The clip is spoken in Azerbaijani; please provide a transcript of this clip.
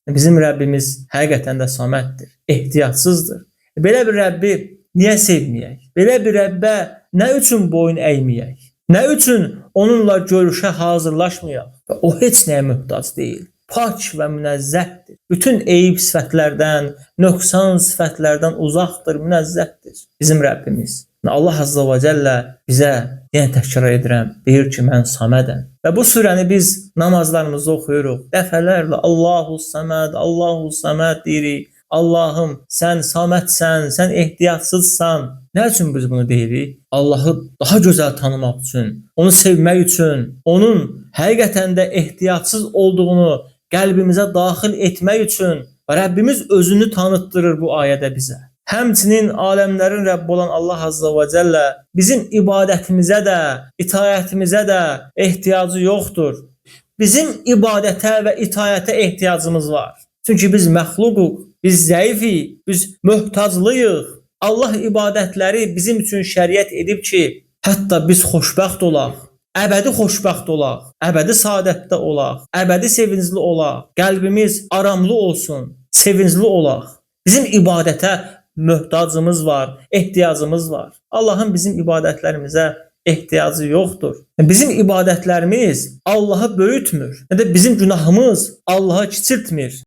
Bizim Rəbbimiz həqiqətən də saməddir, ehtiyatsızdır. Belə bir Rəbbi niyə sevməyək? Belə bir Rəbbə nə üçün boyun əyməyək? Nə üçün onunla görüşə hazırlaşmayaq? O heç nəyə möhtac deyil. Pak və münezzəhdir. Bütün eyib sifətlərdən, nöqsan sifətlərdən uzaqdır, münezzəhdir bizim Rəbbimiz. Allah Azza və Cəllə bizə, yenə təkrar edirəm, deyir ki, mən samədəm. Və bu surəni biz namazlarımızda oxuyuruq. Dəfələrlə Allahu Saməd, Allahu Saməd deyirik. Allahım, sən samədsən, sən ehtiyatsızsan. Nə üçün biz bunu deyirik? Allahı daha gözəl tanımaq üçün, onu sevmək üçün, onun həqiqətən də ehtiyatsız olduğunu qəlbimizə daxil etmək üçün Rəbbimiz özünü tanıtdırır bu ayədə bizə. Həmçinin aləmlərin Rəbbi olan Allah Azza və Cəllə bizim ibadətimizə də, itayətimizə də ehtiyacı yoxdur. Bizim ibadətə və itayətə ehtiyacımız var. Çünki biz məxluquq, biz zəifik, biz möhtaclıyıq. Allah ibadətləri bizim üçün şəriət edib ki, hətta biz xoşbəxt olaq, əbədi xoşbəxt olaq, əbədi saadətdə olaq, əbədi sevincli olaq, qəlbimiz aramlı olsun, sevincli olaq. Bizim ibadətə möhtacımız var, ehtiyacımız var. Allahın bizim ibadətlərimizə ehtiyacı yoxdur. Bizim ibadətlərimiz Allahı böyütmür. Nə də bizim günahımız Allahı kiçiltmir.